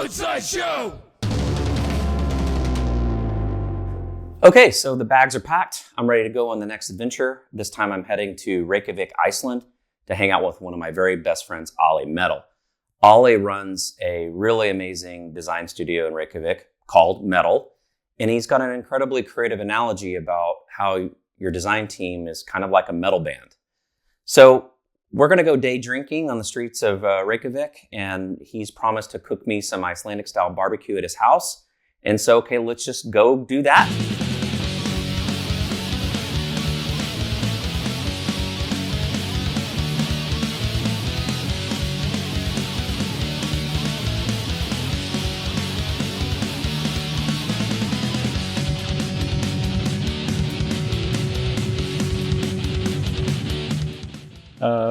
Funsize Show! Okay, so the bags are packed. I'm ready to go on the next adventure. This time I'm heading to Reykjavik, Iceland to hang out with one of my very best friends, Alli Metall. Alli runs a really amazing design studio in Reykjavik called Metall, and he's got an incredibly creative analogy about how your design team is kind of like a metal band. So we're going to go day drinking on the streets of Reykjavik, and he's promised to cook me some Icelandic style barbecue at his house. And so, okay, let's just go do that.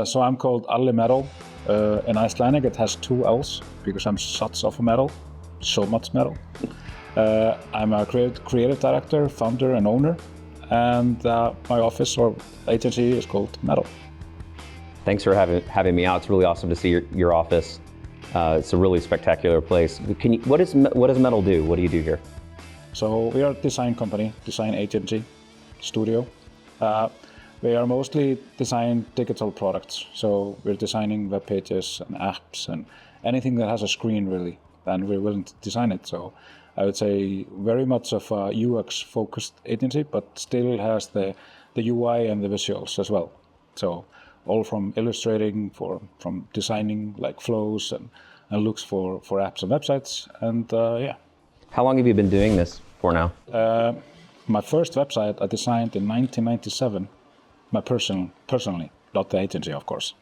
So I'm called Alli Metall. In Icelandic it has two L's because I'm such of a metal, so much metal. I'm a creative director, founder and owner, and my office or agency is called Metall. Thanks for having me out. It's really awesome to see your office. It's a really spectacular place. What does Metall do? What do you do here? So we are a design company, design agency, studio. We are mostly design digital products. So we're designing web pages and apps and anything that has a screen really, and we're willing to design it. So I would say very much of a UX focused agency, but still has the UI and the visuals as well. So all from illustrating, from designing like flows and looks for apps and websites, and yeah. How long have you been doing this for now? My first website I designed in 1997. My personally, not the agency, of course.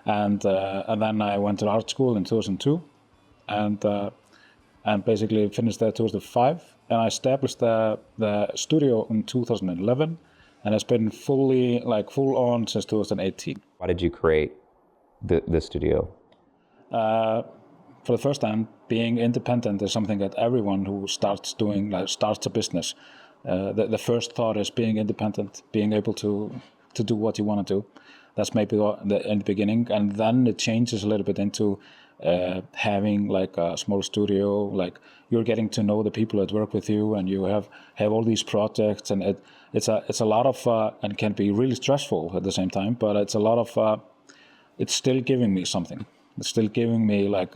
And then I went to art school in 2002, and basically finished there 2005. And I established the studio in 2011, and it's been full on since 2018. Why did you create the studio? For the first time, being independent is something that everyone who starts a business. The first thought is being independent, being able to do what you want to do. That's maybe in the beginning, and then it changes a little bit into having like a small studio. Like you're getting to know the people that work with you, and you have all these projects, and it's a lot of and can be really stressful at the same time. But it's a lot of it's still giving me something. It's still giving me like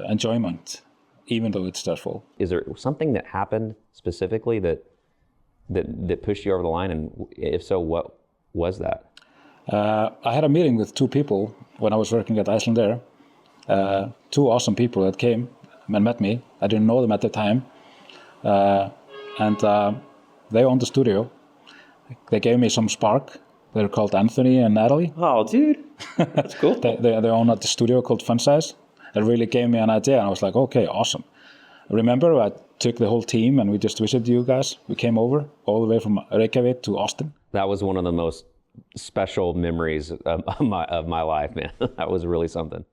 enjoyment, even though it's stressful. Is there something that happened specifically that pushed you over the line, and if so, what was that? I had a meeting with two people when I was working at Iceland Air. Two awesome people that came and met me. I didn't know them at the time, and they owned the studio. They gave me some spark. They're called Anthony and Natalie. Oh, dude, that's cool. they own a studio called Funsize. It really gave me an idea, and I was like, okay, awesome. Remember, I took the whole team and we just visited you guys. We came over all the way from Reykjavik to Austin. That was one of the most special memories of my life, man. That was really something.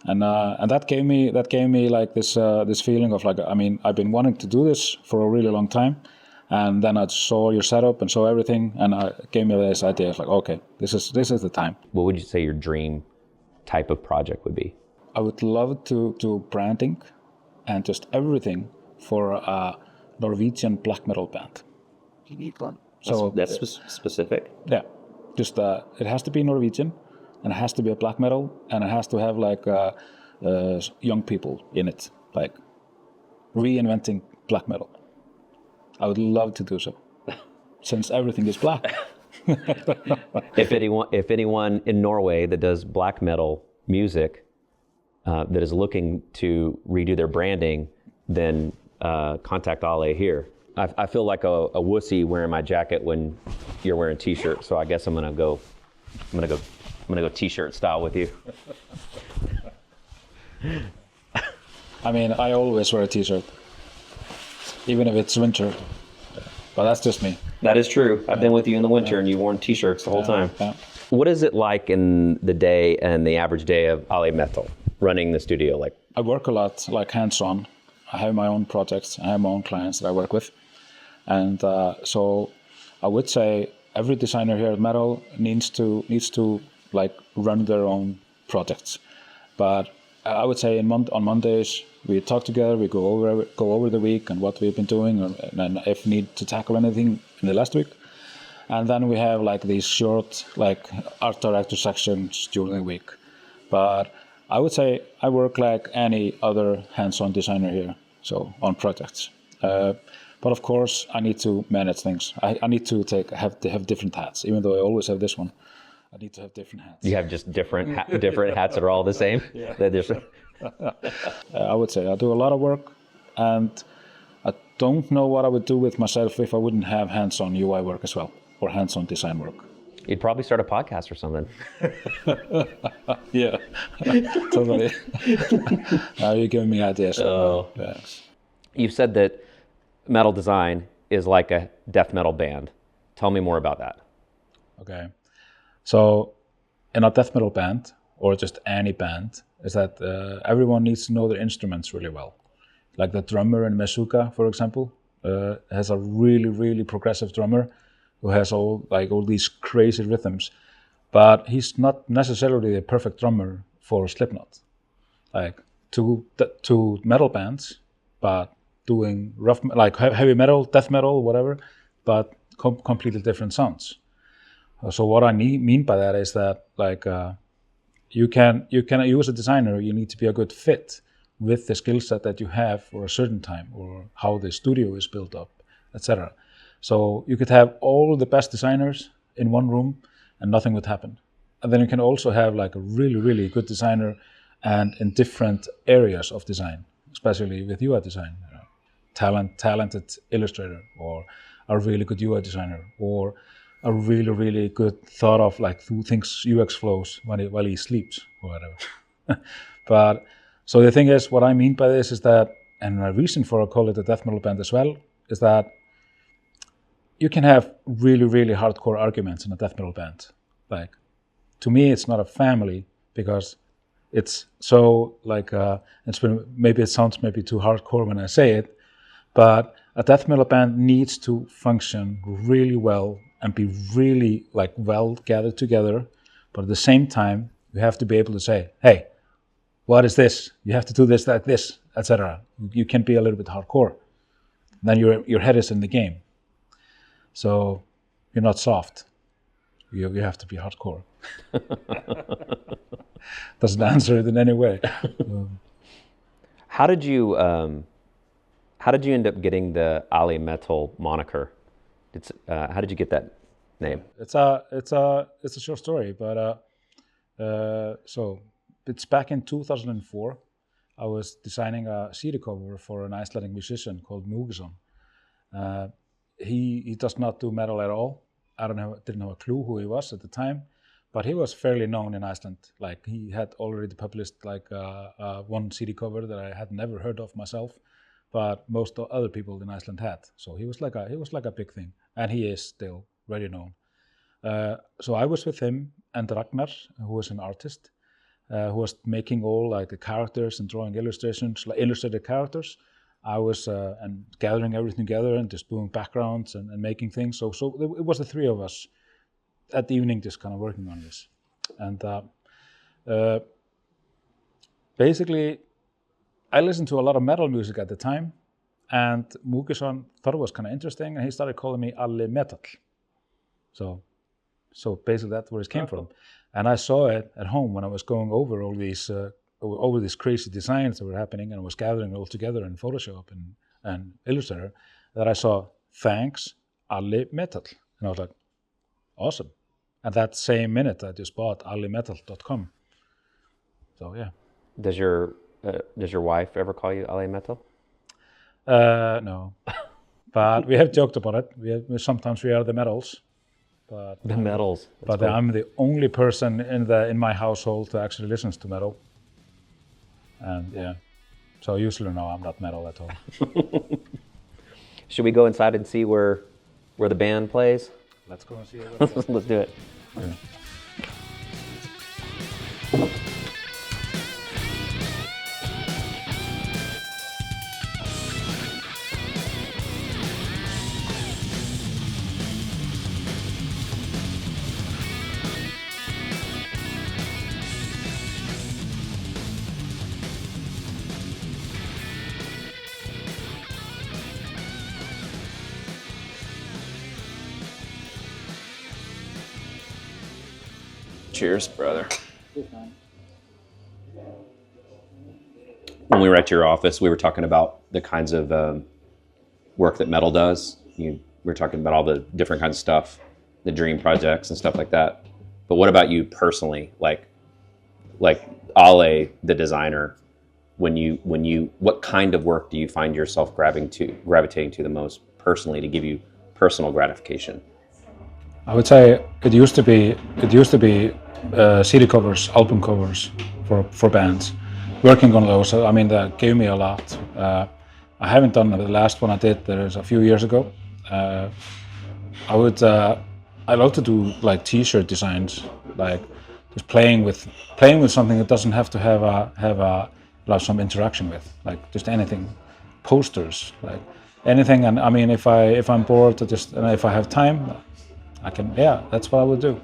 And that gave me like this feeling of like, I mean, I've been wanting to do this for a really long time, and then I saw your setup and saw everything, and it gave me this idea. It's like, okay, this is the time. What would you say your dream type of project would be? I would love to do branding and just everything for a Norwegian black metal band. You need one. So that's specific. Yeah, just it has to be Norwegian, and it has to be a black metal, and it has to have like young people in it, like reinventing black metal. I would love to do so, since everything is black. If anyone in Norway that does black metal music that is looking to redo their branding, then contact Alli here. I feel like a wussy wearing my jacket when you're wearing t-shirt, so I guess I'm gonna go t-shirt style with you. I mean, I always wear a t-shirt, even if it's winter. But that's just me. That is true. I've been with you in the winter, and you've worn t-shirts the whole time. Yeah. What is it like in the day and the average day of Alli Metall, running the studio? Like, I work a lot, like hands-on. I have my own projects. I have my own clients that I work with, and so I would say every designer here at Metall needs to like run their own projects. But I would say on Mondays we talk together. We go over the week and what we've been doing, and if need to tackle anything in the last week. And then we have like these short like art director sections during the week. But I would say I work like any other hands-on designer here, so on projects. But of course, I need to manage things. I need to have different hats, even though I always have this one. I need to have different hats. You have just different hats that are all the same? Yeah. I would say I do a lot of work, and I don't know what I would do with myself if I wouldn't have hands-on UI work as well, or hands-on design work. You'd probably start a podcast or something. Yeah, totally. Now you're giving me ideas. Oh. Yes. You've said that metal design is like a death metal band. Tell me more about that. Okay. So in a death metal band, or just any band, is that everyone needs to know their instruments really well. Like the drummer in Mesuka, for example, has a really, really progressive drummer who has all these crazy rhythms, but he's not necessarily the perfect drummer for Slipknot. Like two metal bands, but doing rough, like heavy metal, death metal, whatever, but completely different sounds. So what I mean by that is that like you as a designer, you need to be a good fit with the skill set that you have for a certain time, or how the studio is built up, etc. So you could have all the best designers in one room and nothing would happen. And then you can also have like a really, really good designer and in different areas of design, especially with UI design. You know, talented illustrator, or a really good UI designer, or a really, really good thought of like who thinks UX flows while he sleeps or whatever. But so the thing is, what I mean by this is that, and a reason for I call it a death metal band as well, is that you can have really, really hardcore arguments in a death metal band. Like, to me, it's not a family because it's so like, maybe it sounds maybe too hardcore when I say it, but a death metal band needs to function really well and be really like well gathered together. But at the same time, you have to be able to say, hey, what is this? You have to do this, like this, etc. You can be a little bit hardcore. Then your head is in the game. So you're not soft. You have to be hardcore. Doesn't answer it in any way. How did you end up getting the Alli Metall moniker? How did you get that name? It's a short story, but so it's back in 2004. I was designing a CD cover for an Icelandic musician called Múkisson. He does not do metal at all. I didn't have a clue who he was at the time, but he was fairly known in Iceland. Like he had already published like one CD cover that I had never heard of myself, but most other people in Iceland had. So he was like a big thing, and he is still very known. So I was with him and Ragnar, who was an artist, who was making all like the characters and drawing illustrations, like illustrated characters. I was and gathering everything together and just doing backgrounds and making things. So it was the three of us at the evening just kind of working on this. And basically, I listened to a lot of metal music at the time, and Múkisson thought it was kind of interesting, and he started calling me Alli Metall. So basically that's where it came from. And I saw it at home when I was going over all these crazy designs that were happening, and I was gathering it all together in Photoshop and Illustrator, that I saw, thanks, Alli Metall. And I was like, awesome. And that same minute, I just bought allimetall.com. So yeah. Does your wife ever call you Alli Metall? No. But we have joked about it. Sometimes we are the metals. But the metals. But cool. I'm the only person in my household that actually listens to metal. And yeah, so usually no, I'm not metal at all. Should we go inside and see where the band plays? Let's go and see it. Let's do it. Okay. Cheers, brother. When we were at your office, we were talking about the kinds of work that metal does. We were talking about all the different kinds of stuff, the dream projects and stuff like that. But what about you personally? Like Alli, the designer, what kind of work do you find yourself gravitating to the most personally to give you personal gratification? I would say it used to be CD covers, album covers for bands. Working on those, I mean, that gave me a lot. I haven't done the last one I did. There was a few years ago. I love to do like T-shirt designs, like just playing with something that doesn't have to have some interaction with, like just anything, posters, like anything. And I mean, if I'm bored, and if I have time, that's what I would do.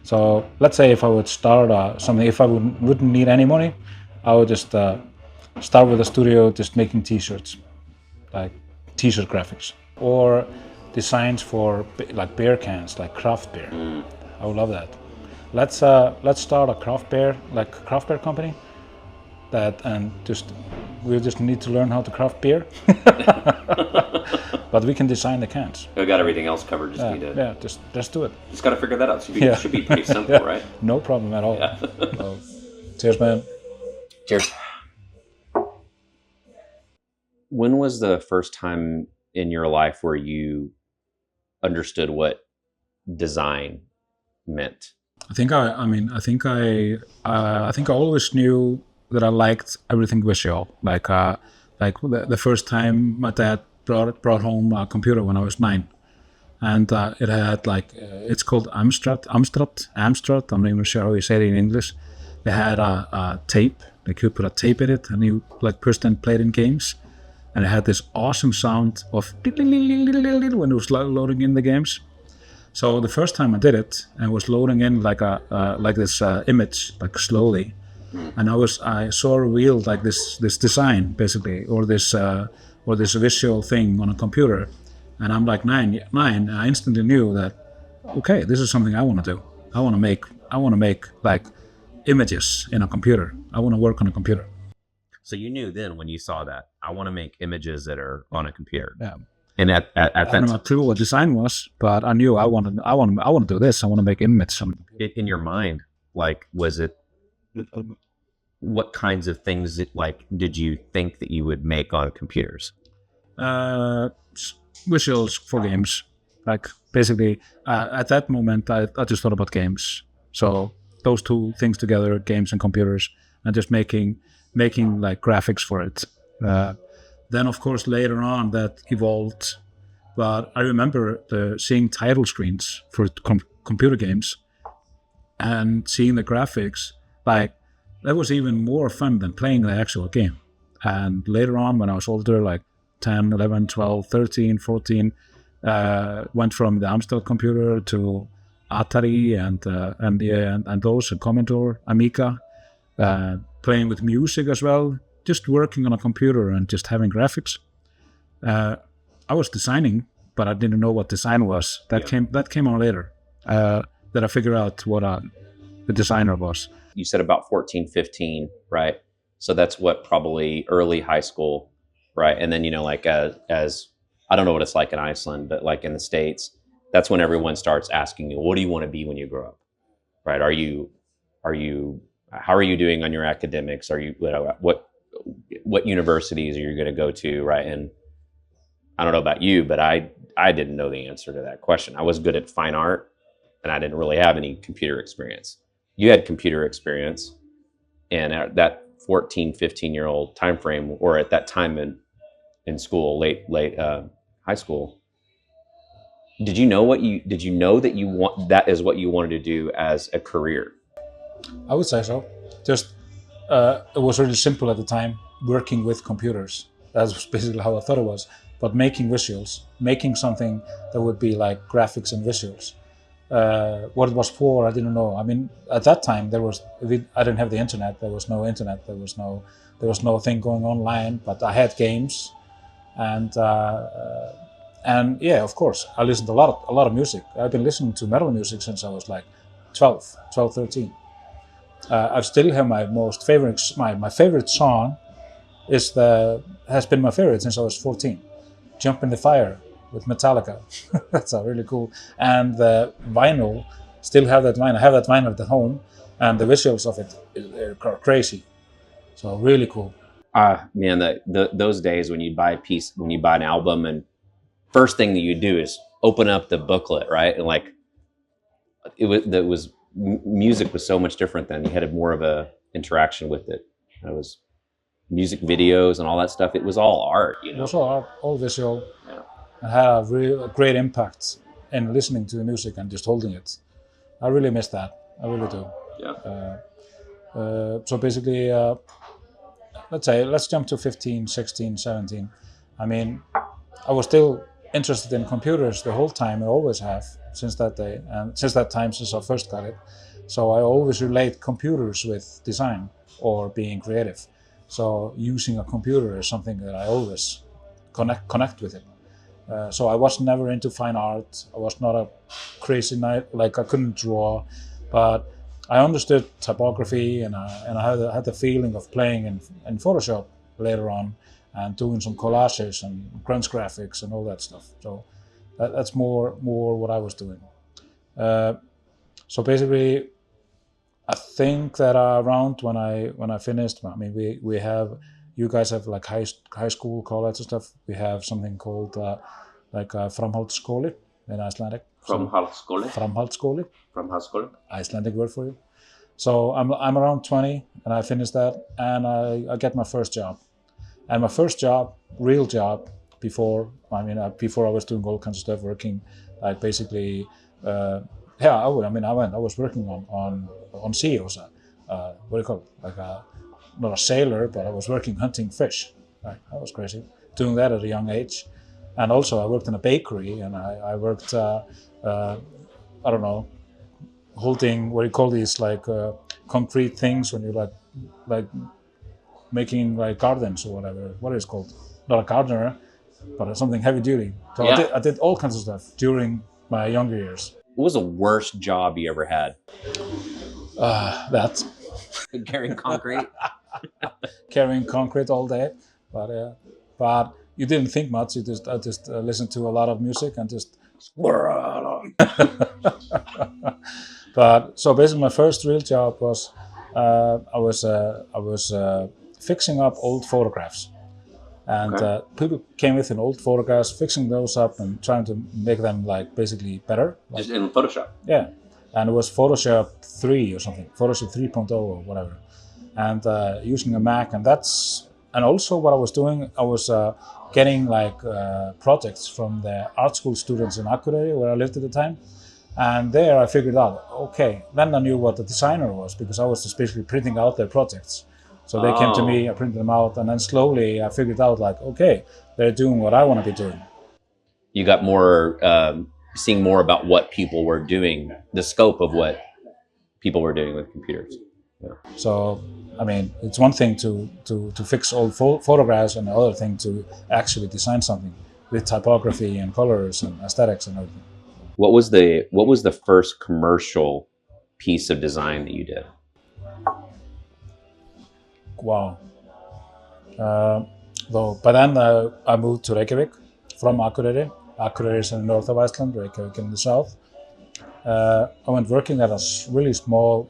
So let's say if I would start something, if I wouldn't need any money, I would just start with a studio, just making T-shirts, like T-shirt graphics, or designs for like beer cans, like craft beer. I would love that. Let's start a craft beer company. We just need to learn how to craft beer. But we can design the cans. We got everything else covered. Just do it. Just got to figure that out. It should be pretty simple, right? No problem at all. Yeah. So, cheers, man. Cheers. When was the first time in your life where you understood what design meant? I think I always knew that I liked everything visual. Like the first time my dad brought home a computer when I was 9, and it had it's called Amstrad. I'm not even sure how you say it in English. They had a tape. They could put a tape in it, and you pushed and played in games. And it had this awesome sound of when it was loading in the games. So the first time I did it, I was loading in like this image, like slowly, and I saw revealed like this design basically, or this visual thing on a computer, and I'm like nine. I instantly knew that, okay, this is something I want to do. I want to make like images in a computer. I want to work on a computer. So you knew then when you saw that, I want to make images that are on a computer. Yeah. And at that I don't know what clue what design was, but I knew I want to do this. I want to make images. In your mind, like, was it? What kinds of things did you think that you would make on computers? Visuals for games. Like basically, at that moment, I just thought about games. So those two things together, games and computers, and just making like graphics for it. Then of course later on that evolved, but I remember seeing title screens for computer games and seeing the graphics, like that was even more fun than playing the actual game. And later on when I was older, like 10, 11, 12, 13, 14, went from the Amstrad computer to Atari and those, Commodore, Amiga, playing with music as well, just working on a computer and just having graphics. I was designing, but I didn't know what design was. That came on later, that I figured out what the designer was. You said about 14, 15, right? So that's what, probably early high school, right? And then, like as I don't know what it's like in Iceland, but like in the States, that's when everyone starts asking you, what do you want to be when you grow up, right? How are you doing on your academics? Are you, what universities are you going to go to, right? And I don't know about you, but I didn't know the answer to that question. I was good at fine art, and I didn't really have any computer experience. You had computer experience, and at that 14, 15-year-old time frame, or at that time in school, late high school, did you know that is what you wanted to do as a career? I would say so. Just it was really simple at the time, working with computers. That was basically how I thought it was. But making visuals, making something that would be like graphics and visuals. What it was for, I didn't know. I mean, at that time I didn't have the internet. There was no internet. There was no thing going online. But I had games, and yeah, of course, I listened to a lot of music. I've been listening to metal music since I was like 12, 13. I still have my most favorite, my favorite song has been my favorite since I was 14. Jump in the Fire with Metallica. That's really cool. And the vinyl, still have that vinyl. I have that vinyl at home, and the visuals of it are crazy. So really cool. Man, those days when you buy an album, and first thing that you do is open up the booklet, right? And like music was so much different then. You had more of a interaction with it. It was music videos and all that stuff. It was all art, you know. It was all art, all visual. Yeah. It had a really great impact in listening to the music and just holding it. I really miss that. I really do. Yeah. So basically, let's jump to 15, 16, 17. I mean, I was still interested in computers the whole time. I always have since that day, and since that time, since I first got it. So I always relate computers with design or being creative. So using a computer is something that I always connect with it. So I was never into fine art. I was not a crazy like I couldn't draw, but I understood typography, and I had the feeling of playing in Photoshop later on and doing some collages and grunge graphics and all that stuff. So that's more what I was doing. So basically, I think that around when I finished, I mean, you guys have like high school, college and stuff. We have something called framhaldsskóli in Icelandic. Framhaldsskóli. Icelandic word for you. So I'm around 20, and I finished that, and I get my first job. And my first job, real job, before I was doing all kinds of stuff, working like basically. I was working on sea. I was what do you call it? Like not a sailor, but I was working hunting fish. Right? That was crazy. Doing that at a young age, and also I worked in a bakery, and I worked holding what do you call these like concrete things when you like making like gardens or whatever. What is it called? Not a gardener, but something heavy duty. So yeah. I did all kinds of stuff during my younger years. What was the worst job you ever had? That. Carrying concrete? Carrying concrete all day. But you didn't think much. I just listened to a lot of music and just... But so basically my first real job was I was fixing up old photographs. And people came with old photographs, fixing those up and trying to make them like basically better. Just in Photoshop? Yeah. And it was Photoshop 3 or something, Photoshop 3.0 or whatever. And using a Mac, and also what I was doing, I was getting like projects from the art school students in Akureyri, where I lived at the time. And there I figured out, okay, then I knew what the designer was, because I was just basically printing out their projects. So they came to me, I printed them out, and then slowly I figured out like, okay, they're doing what I want to be doing. You got more, seeing more about what people were doing, the scope of what people were doing with computers. Yeah. So, I mean, it's one thing to fix old photographs, and the other thing to actually design something with typography and colors and aesthetics and everything. What was the first commercial piece of design that you did? Wow. Though by then I moved to Reykjavik from Akureyri. Akureyri is in the north of Iceland, Reykjavik in the south. I went working at a really small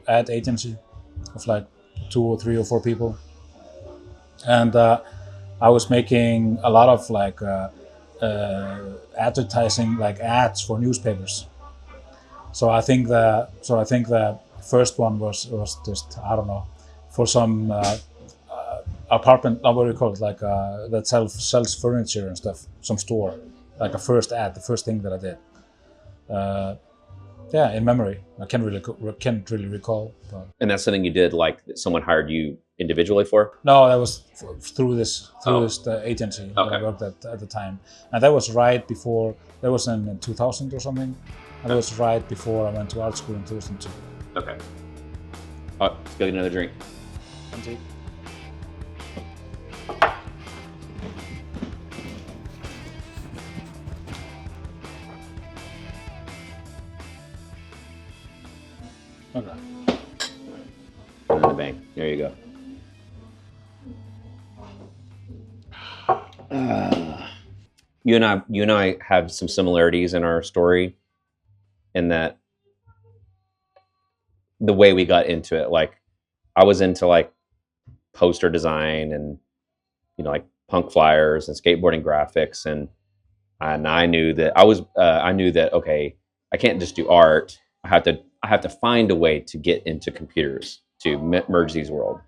ad agency of like 2 or 3 or 4 people, and I was making a lot of like advertising, like ads for newspapers. So I think the first one was just, I don't know, for some apartment, what do you call it, like that sells furniture and stuff, some store, like a first ad, the first thing that I did. In memory, I can't really recall. But. And that's something you did, like someone hired you individually for? No, that was through this agency that I worked at the time, and that was right before. That was in 2000 or something. And that was right before I went to art school in 2002. Okay. Let's go get another drink. Empty. and then the bang. There you go. You and I have some similarities in our story, in that the way we got into it. Like, I was into like poster design and, you know, like punk flyers and skateboarding graphics, and I knew that I knew that, okay, I can't just do art. I have to find a way to get into computers to merge these worlds.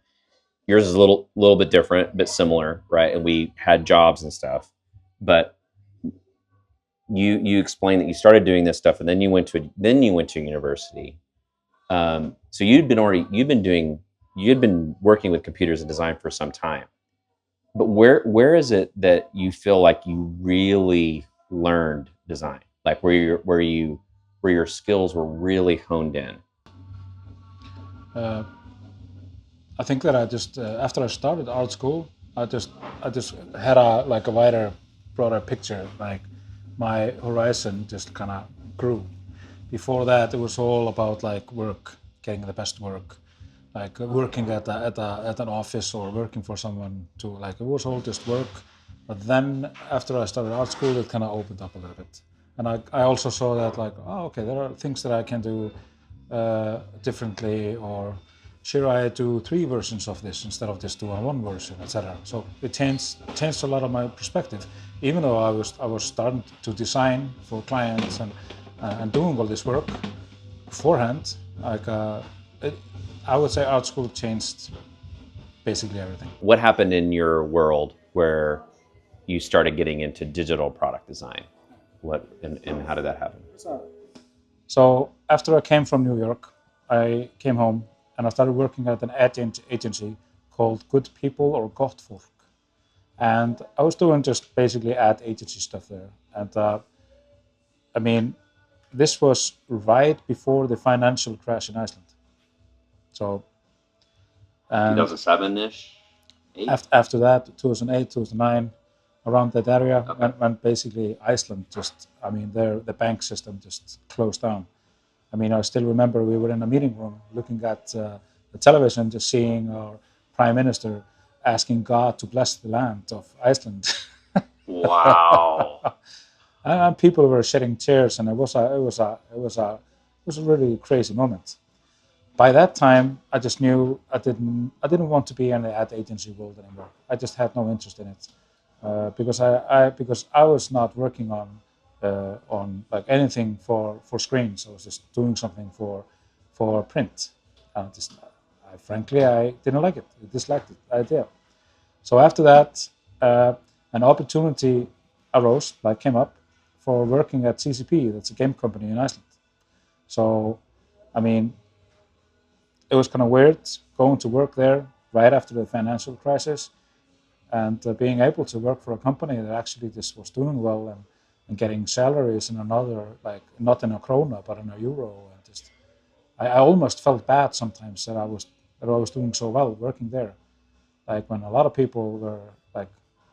Yours is a little bit different, but similar, right? And we had jobs and stuff, but you explained that you started doing this stuff, and then you went to university. So you had been working with computers and design for some time. But where is it that you feel like you really learned design? Like where your skills were really honed in? I think that I just after I started art school, I just had a wider, broader picture. Like, my horizon just kind of grew. Before that, it was all about like work, getting the best work, like working at an office or working for someone to, like, it was all just work. But then after I started art school, it kind of opened up a little bit, and I also saw that, like, oh, okay, there are things that I can do differently, or should I do 3 versions of this instead of just doing 1 version, etc. So it changed a lot of my perspective. Even though I was starting to design for clients and doing all this work beforehand, like I would say art school changed basically everything. What happened in your world where you started getting into digital product design? What and how did that happen? So after I came from New York, I came home and I started working at an ad agency called Good People or Gott Folk. And I was doing just basically ad agency stuff there. And I mean, this was right before the financial crash in Iceland. So 2007-ish? After that, 2008, 2009, around that area, Okay. when basically Iceland just, I mean, the bank system just closed down. I mean, I still remember we were in a meeting room looking at the television, just seeing our prime minister asking God to bless the land of Iceland. Wow. And people were shedding tears, and it was a really crazy moment. By that time, I just knew I didn't want to be in the ad agency world anymore. I just had no interest in it because I was not working on like anything for screens. I was just doing something for print. Frankly, I didn't like it. I disliked the idea. So after that, an opportunity arose, like came up, for working at CCP. That's a game company in Iceland. So, I mean, it was kind of weird going to work there right after the financial crisis, and being able to work for a company that actually just was doing well and getting salaries in another, like, not in a krona but in a euro, and just I almost felt bad sometimes that I was doing so well working there, like when a lot of people were like,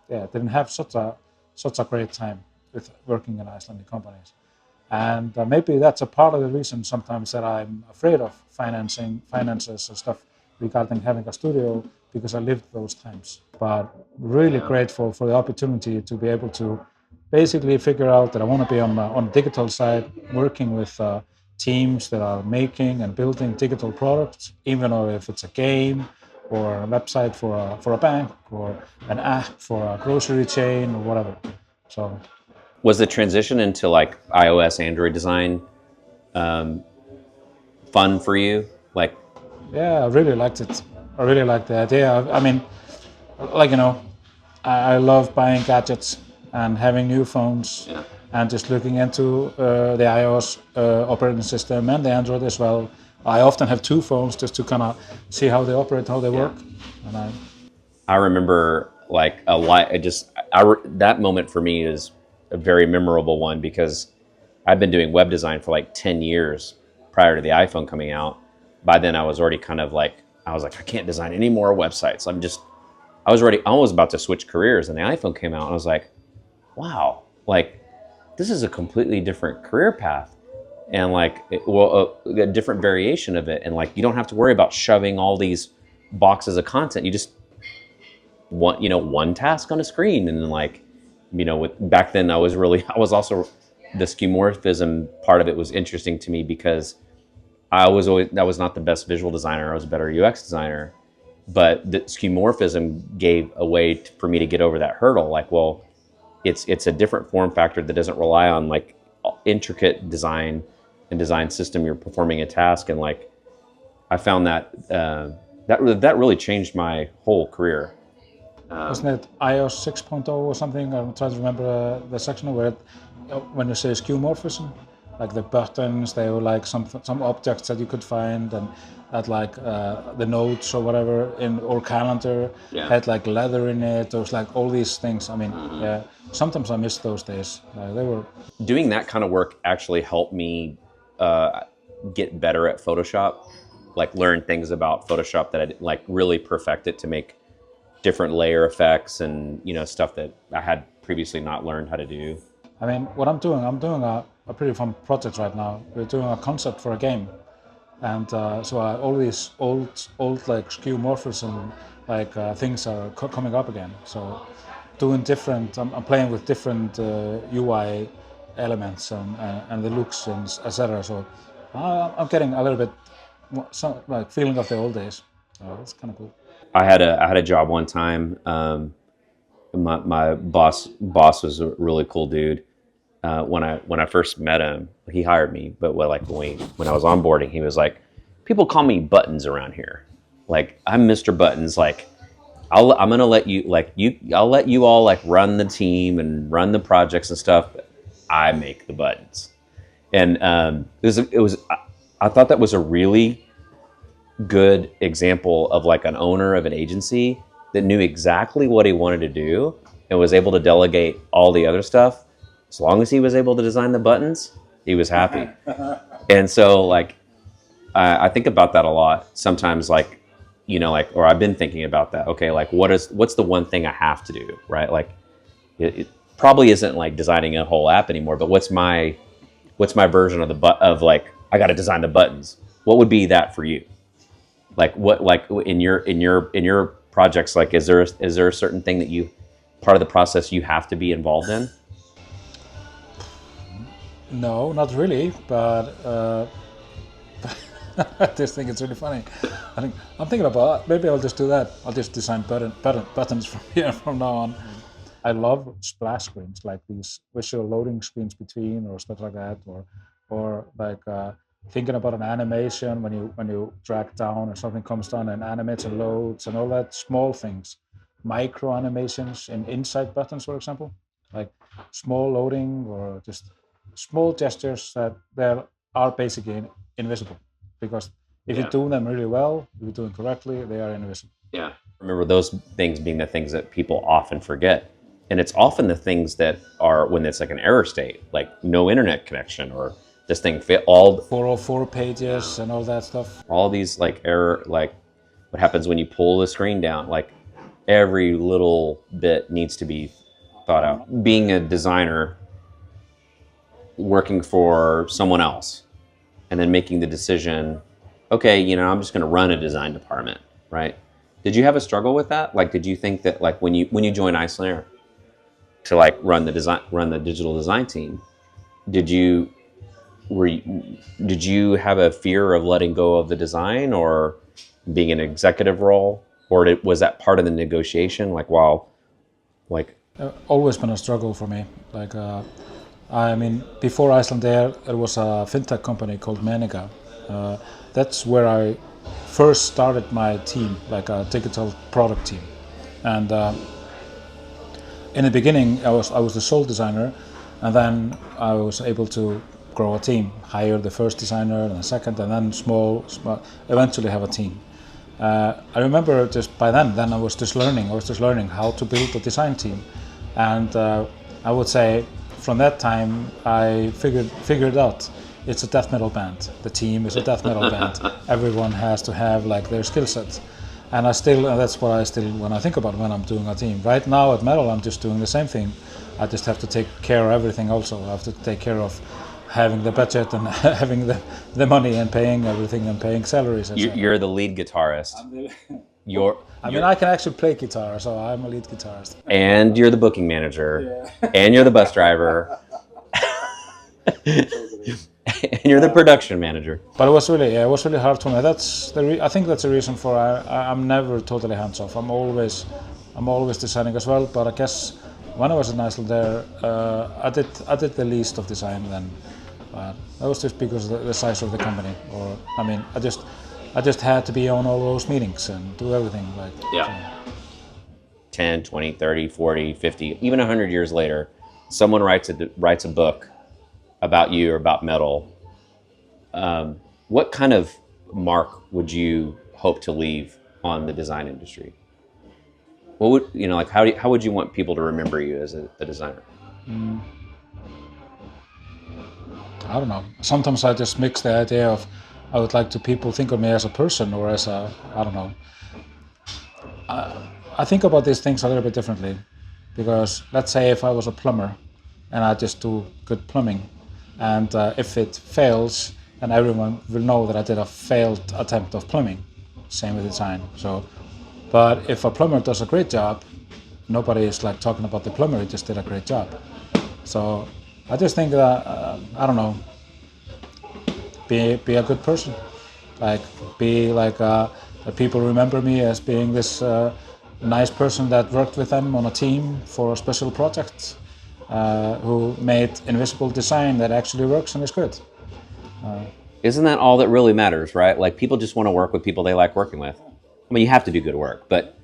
yeah, didn't have such a great time with working in Icelandic companies. And maybe that's a part of the reason sometimes that I'm afraid of finances and stuff regarding having a studio, because I lived those times. But really grateful for the opportunity to be able to basically figure out that I want to be on the digital side, working with teams that are making and building digital products, even if it's a game or a website for a bank or an app for a grocery chain or whatever. So. Was the transition into like iOS, Android design fun for you? Like, yeah, I really liked it. I really liked the idea. I mean, like, you know, I love buying gadgets and having new phones, and just looking into the iOS operating system and the Android as well. I often have 2 phones just to kind of see how they operate, how they work. And I remember like a lot. That moment for me is a very memorable one, because I've been doing web design for like 10 years prior to the iPhone coming out. By then I was already kind of like, I can't design any more websites. I was almost about to switch careers, and the iPhone came out, and I was like, wow, like this is a completely different career path. and like a different variation of it, and like you don't have to worry about shoving all these boxes of content. You just want, you know, one task on a screen. And then like, you know, back then I was also, the skeuomorphism part of it was interesting to me because I was not the best visual designer. I was a better UX designer, but the skeuomorphism gave a way for me to get over that hurdle. Like, well, it's a different form factor that doesn't rely on like intricate design and design system. You're performing a task, and like I found that that really changed my whole career. Wasn't it iOS 6.0 or something? I'm trying to remember the section where when you say skeuomorphism, like the buttons, they were like some objects that you could find, and that like the notes or whatever or calendar had like leather in it. There was like all these things. I mean, yeah. Sometimes I miss those days. They were doing that kind of work actually helped me get better at Photoshop. Like learn things about Photoshop that I like really perfect it to make different layer effects and, you know, stuff that I had previously not learned how to do. I mean, what I'm doing a pretty fun project right now. We're doing a concept for a game, and so all these old like skeuomorphism like things are coming up again. So doing different, I'm playing with different UI elements and the looks and etc. So I'm getting a little bit like feeling of the old days. So it's kind of cool. I had a job one time. My boss was a really cool dude. When I first met him, he hired me. But when I was onboarding, he was like, "People call me Buttons around here. Like I'm Mr. Buttons. Like I'm gonna let you I'll let you all like run the team and run the projects and stuff. But I make the buttons." And I thought that was a really good example of like an owner of an agency that knew exactly what he wanted to do and was able to delegate all the other stuff. As long as he was able to design the buttons, he was happy. And so like I think about that a lot sometimes, like, you know, like, or I've been thinking about that. Okay, like what's the one thing I have to do, right? Like it probably isn't like designing a whole app anymore, but what's my version of like I got to design the buttons? What would be that for you? Like what, like in your projects, like is there a certain thing that part of the process you have to be involved in? No, not really, but I just think it's really funny. I'm thinking about maybe I'll just do that. I'll just design buttons from now on. I love splash screens, like these visual loading screens between or stuff like that, or like thinking about an animation when you drag down and something comes down and animates and loads and all that, small things, micro animations inside buttons, for example, like small loading or just small gestures that are basically invisible, because if you do them really well, if you do them correctly, they are invisible. Yeah. Remember those things being the things that people often forget. And it's often the things that are when it's like an error state, like no internet connection or this thing fit all 404 pages and all that stuff. All these like error, like what happens when you pull the screen down, like every little bit needs to be thought out. Being a designer, working for someone else, and then making the decision, okay, you know, I'm just going to run a design department, right? Did you have a struggle with that? Like, did you think that like when you joined Iceland to like run the digital design team, did you have a fear of letting go of the design or being an executive role, or was that part of the negotiation? Like, wow, like always been a struggle for me. Like, I mean, before Iceland there was a fintech company called Meniga. That's where I first started my team, like a digital product team. And in the beginning, I was the sole designer, and then I was able to grow a team, hire the first designer and the second, and then small eventually have a team. I remember just by then I was just learning how to build a design team, and I would say from that time I figured out it's a death metal band. The team is a death metal band. Everyone has to have like their skill sets, and that's what I still when I think about when I'm doing a team. Right now at Metal I'm just doing the same thing. I just have to take care of everything. Also I have to take care of having the budget and having the money and paying everything and paying salaries. You're the lead guitarist. I mean, I can actually play guitar, so I'm a lead guitarist. And you're the booking manager. And you're the bus driver. And you're the production manager. But it was really hard for me. I think that's the reason for I'm never totally hands off. I'm always designing as well. But I guess when I was in Iceland there, I did the least of design then. That was just because of the size of the company. Or I mean, I just had to be on all those meetings and do everything. Like, yeah. 10, 20, 30, 40, 50, even 100 years later, someone writes a book about you or about metal. What kind of mark would you hope to leave on the design industry? What would like? How would you want people to remember you as a designer? I don't know. Sometimes I just mix the idea of I would like to people think of me as a person or as I don't know. I think about these things a little bit differently, because let's say if I was a plumber and I just do good plumbing, and if it fails, then everyone will know that I did a failed attempt of plumbing. Same with design. So, but if a plumber does a great job, nobody is like talking about the plumber. He just did a great job. So I just think that I don't know. Be a good person. Like be like that people remember me as being this nice person that worked with them on a team for a special project, who made invisible design that actually works and is good. Isn't that all that really matters, right? Like people just want to work with people they like working with. I mean, you have to do good work, but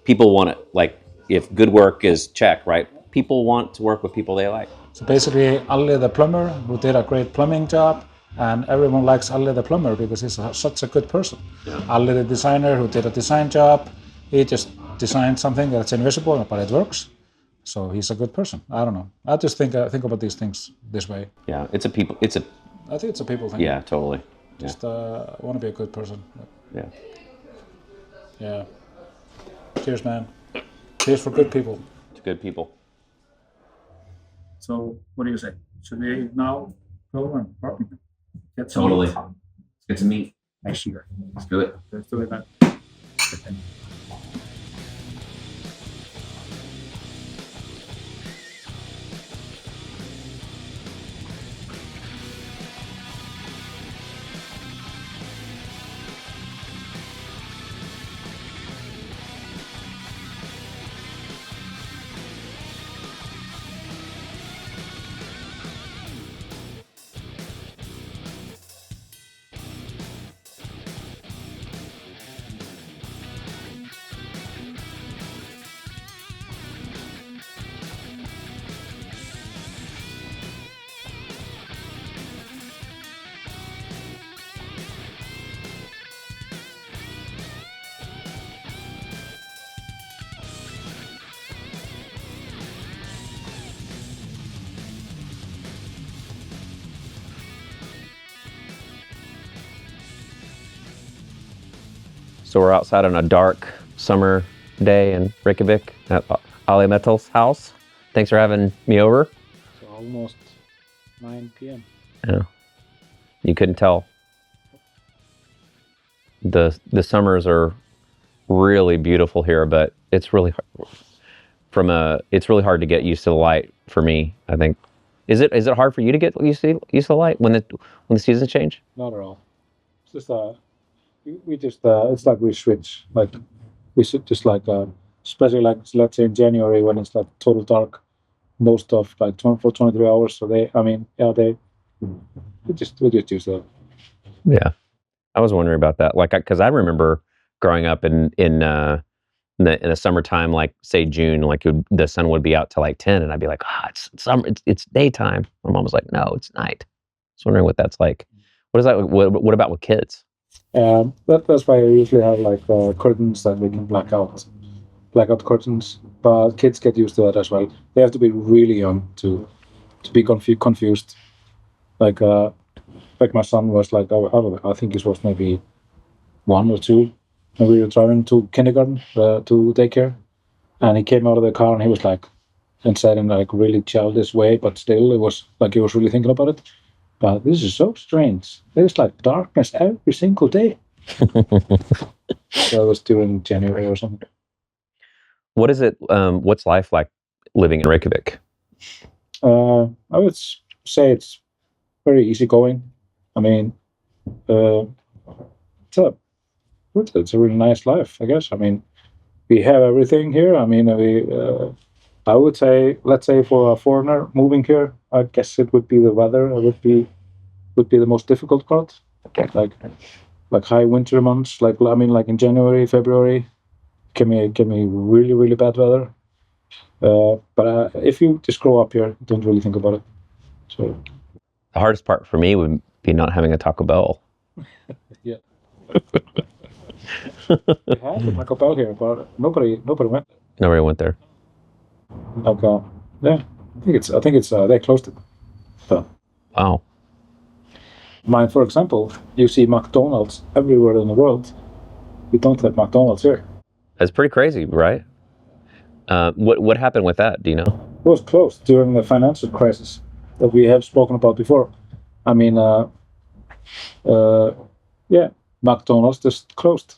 people want it. Like if good work is check, right? People want to work with people they like. So basically, Alli the plumber who did a great plumbing job, and everyone likes Alli the plumber because he's such a good person. Yeah. Alli the designer who did a design job, he just designed something that's invisible but it works. So he's a good person. I don't know. I just think about these things this way. Yeah, I think it's a people thing. Yeah, totally. Just want to be a good person. Yeah. Yeah. Cheers, man. Cheers for good people. To good people. So, what do you say? Should we now go and party? Totally. Let's get some meat. Next year. Let's do it. Let's do it, man. So we're outside on a dark summer day in Reykjavik at Alli Metall's house. Thanks for having me over. So almost 9 p.m. Yeah. You couldn't tell. The summers are really beautiful here, but it's really hard to get used to the light for me, I think. Is it hard for you to get used to the light when the seasons change? Not at all. It's just we just it's like we switch, like we should just like especially like let's say in January when it's like total dark most of like 23 hours. So we just use that. Yeah, I was wondering about that, like because I remember growing up in the summertime, like say June, like the sun would be out till like 10, and I'd be like, it's summer, it's daytime. My mom was like, no, it's night. I was wondering what that's like. What is that? What about with kids? That's why I usually have like curtains that we can black out curtains. But kids get used to that as well. They have to be really young to be confused. Like my son was like, I think he was maybe 1 or 2, and we were driving to kindergarten to daycare, and he came out of the car and he was like, and said in like really childish way, but still it was like he was really thinking about it. But this is so strange. There's like darkness every single day. That was during January or something. What is it? What's life like living in Reykjavik? I would say it's very easygoing. I mean, it's a really nice life, I guess. I mean, we have everything here. I mean, I would say, let's say for a foreigner moving here, I guess it would be the weather. It would be the most difficult part. Like high winter months. Like in January, February, can be really really bad weather. But if you just grow up here, don't really think about it. So The hardest part for me would be not having a Taco Bell. yeah. We had a Taco Bell here, but nobody went. Nobody went there. Like, yeah, I think it's they closed it. So, Wow. mine, for example, you see McDonald's everywhere in the world. We don't have McDonald's here. That's pretty crazy, right? What happened with that? Do you know? It was closed during the financial crisis that we have spoken about before. I mean, yeah, McDonald's just closed.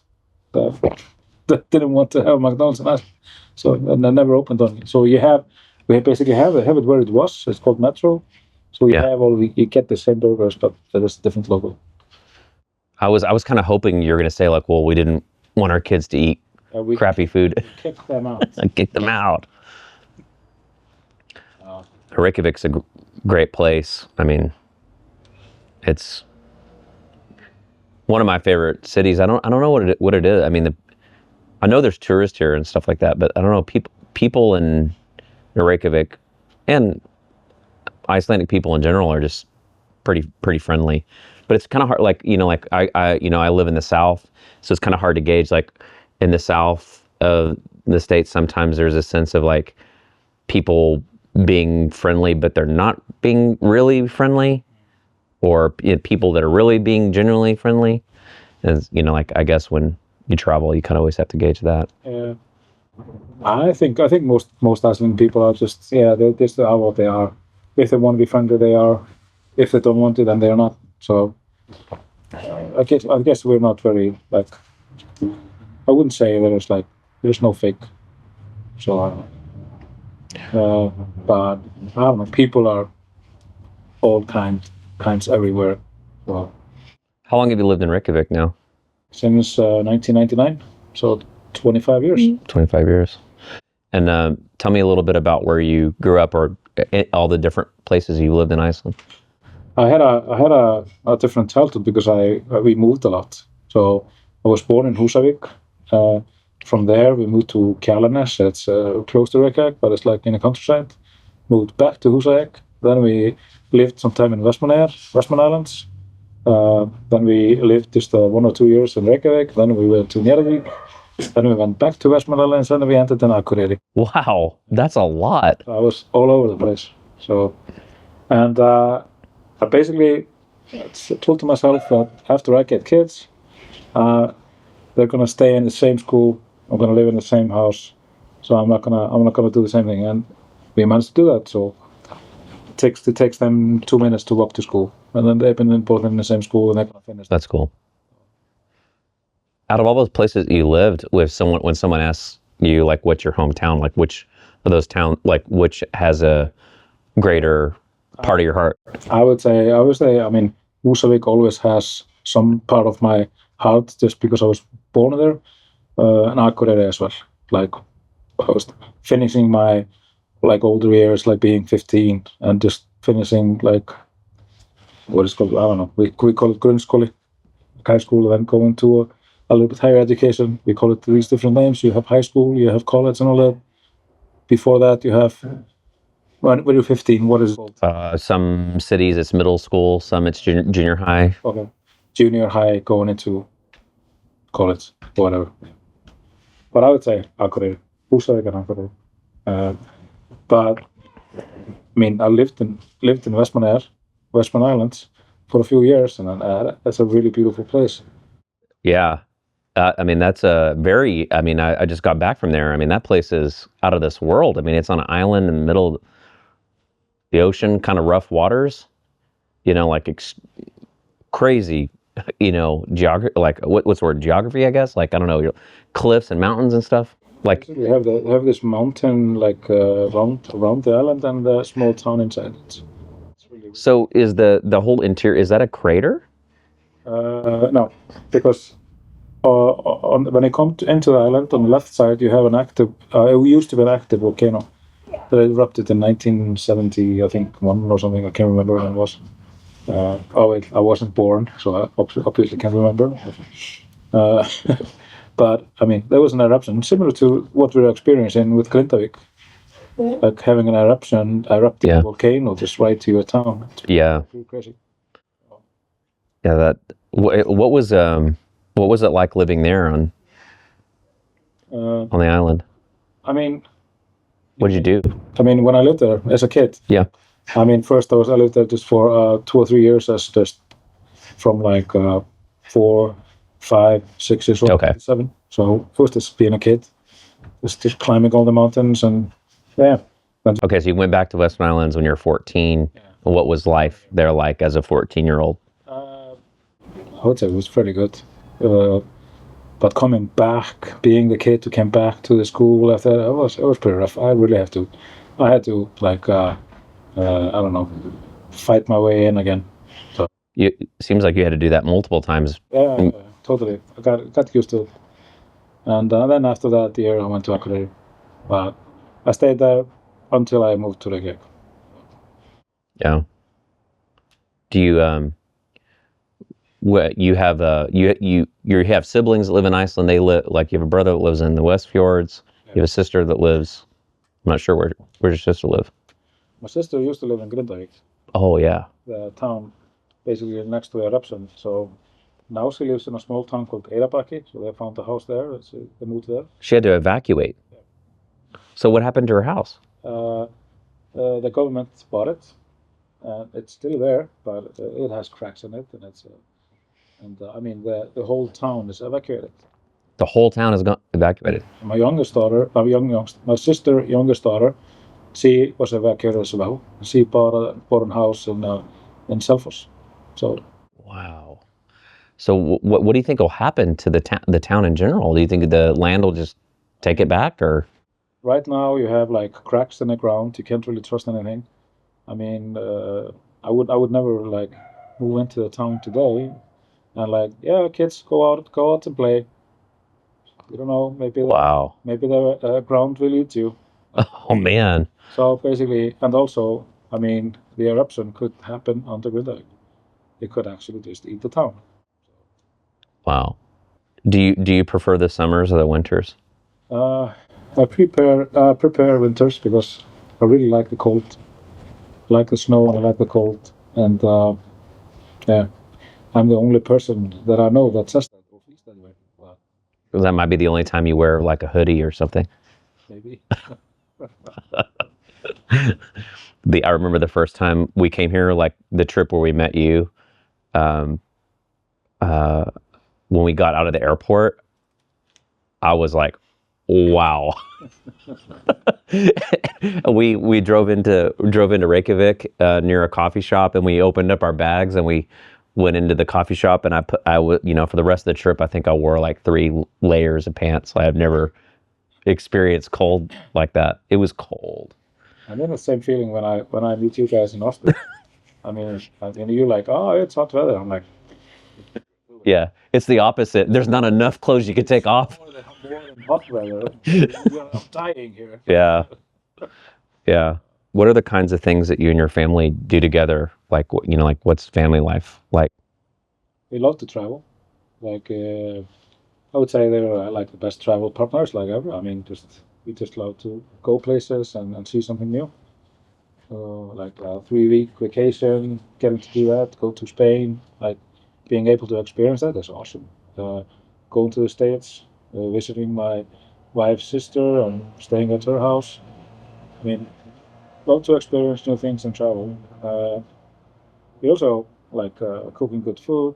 They didn't want to have McDonald's in Iceland, so and they never opened on it. So we basically have it where it was. It's called Metro. So you get the same burgers, but there's a different logo. I was kind of hoping you were going to say like, well, we didn't want our kids to eat crappy food. Kick them out. Kick them out. Reykjavik's a great place. I mean, it's one of my favorite cities. I don't know what it is. I mean, I know there's tourists here and stuff like that, but I don't know, people in Reykjavik and Icelandic people in general are just pretty friendly. But it's kind of hard, like I live in the South, so it's kind of hard to gauge. Like in the South of the States, sometimes there's a sense of like people being friendly, but they're not being really friendly, or people that are really being genuinely friendly. And like I guess when you travel, you kind of always have to gauge that. Yeah, I think most Icelandic people are just they just are what they are. If they want to be friendly, they are. If they don't want to, then they are not. So I guess we're not very like. I wouldn't say there's no fake. So, but I don't know. People are all kinds everywhere. Well, how long have you lived in Reykjavik now? Since 1999, so 25 years. 25 years. And tell me a little bit about where you grew up, or all the different places you lived in Iceland. I had a different childhood because we moved a lot. So I was born in Húsavík. From there we moved to Kjalarnes. It's close to Reykjavik, but it's like in the countryside. Moved back to Húsavík. Then we lived some time in Westman Islands. Then we lived just 1 or 2 years in Reykjavik. Then we went to Njarðvík. Then we went back to Westman Islands, and then we ended in Akureyri. Wow, that's a lot. I was all over the place. So, and I basically told to myself that after I get kids, they're gonna stay in the same school. I'm gonna live in the same house. So I'm not gonna do the same thing. And we managed to do that. So it takes them 2 minutes to walk to school, and then they've been both in the same school, and they're gonna finish. That's cool. Out of all those places you lived with, when someone asks you like, what's your hometown, like which of those towns, like which has a greater part of your heart? I would say, I mean, Húsavík always has some part of my heart just because I was born there, and Akureyri as well. Like I was finishing my older years, like being 15, and just finishing what is called, I don't know, we call it grunnskóli, high school, and then going to a little bit higher education. We call it these different names. You have high school, you have college, and all that. Before that, you have, when you're 15, what is it called? Some cities it's middle school, some it's junior high. Okay, junior high going into college, whatever. But I would say Akureyri, Húsavík and Akureyri. But I mean, I lived in Westman Islands for a few years, and that's a really beautiful place. Yeah. I mean, that's I just got back from there. I mean, that place is out of this world. I mean, it's on an island in the middle of the ocean, kind of rough waters. you know, like crazy, you know, geography, like what's the word, geography, I guess, like, I don't know, cliffs and mountains and stuff, like We have this mountain like around the island and a small town inside it. so is the whole interior, is that a crater? No, because when you come into the island on the left side, you have an active. It used to be an active volcano that erupted in 1970, I think, one or something. I can't remember when it was. Oh wait, I wasn't born, so I obviously can't remember. But I mean, there was an eruption similar to what we're experiencing with Grindavik, like having an erupting volcano just right to your town. It's pretty crazy. Yeah, that. What was it like living there on the island? I mean, what did you do? I mean, when I lived there as a kid. Yeah. I mean, first I lived there just for 2 or 3 years, as just from like 4, 5, 6 years old, Okay. 7. So first just being a kid, just climbing all the mountains and yeah. Okay, so you went back to Western Islands when you were 14. Yeah. What was life there like as a 14-year-old? I would say it was pretty good. But coming back, being the kid who came back to the school after that, it was pretty rough. I had to like, I don't know, fight my way in again. So It seems like you had to do that multiple times. yeah, totally. I got used to it. And then after that year, I went to Akureyri. But I stayed there until I moved to Reykjavik. Yeah. Do you what you have you have siblings that live in Iceland? They live, like, you have a brother that lives in the West Fjords. Yeah. You have a sister that lives. I'm not sure where does your sister live. My sister used to live in Grindavik. Oh yeah. The town, basically next to eruption. So now she lives in a small town called Eirabakki. So they found a house there. So they moved there. She had to evacuate. Yeah. So what happened to her house? The government bought it. It's still there, but it has cracks in it, and I mean the whole town is evacuated. The whole town is evacuated. My sister's youngest daughter, she was evacuated as well. She bought a house in Selfoss. So. Wow. So what do you think will happen to the town in general? Do you think the land will just take it back, or? Right now you have like cracks in the ground. You can't really trust anything. I mean, I would never like move into the town today and like, yeah, kids go out and play. You don't know, maybe the ground will eat you. Oh man. So basically, and also, I mean, the eruption could happen on the Grindavik. It could actually just eat the town. Wow. Do you prefer the summers or the winters? I prepare winters because I really like the cold. I like the snow and I like the cold. And yeah, I'm the only person that I know that says that, or at least anyway. Wow. That might be the only time you wear like a hoodie or something. Maybe. I remember the first time we came here, like the trip where we met you, when we got out of the airport, I was like, wow. we drove into Reykjavik near a coffee shop, and we opened up our bags and we went into the coffee shop, and for the rest of the trip, I think I wore like 3 layers of pants. I have never experienced cold like that. It was cold. And then the same feeling when I meet you guys in Austin. I mean, you're like, oh, it's hot weather. I'm like, yeah, it's the opposite. There's not enough clothes you can take off. More than hot weather. I'm dying here. Yeah. Yeah. What are the kinds of things that you and your family do together? Like, like what's family life like? We love to travel. Like, I would say they're like the best travel partners like ever. I mean, we just love to go places and see something new. Like a 3-week vacation, getting to do that, go to Spain, like being able to experience that is awesome. Going to the States, visiting my wife's sister and staying at her house. I mean, love to experience new things and travel. We also like cooking good food,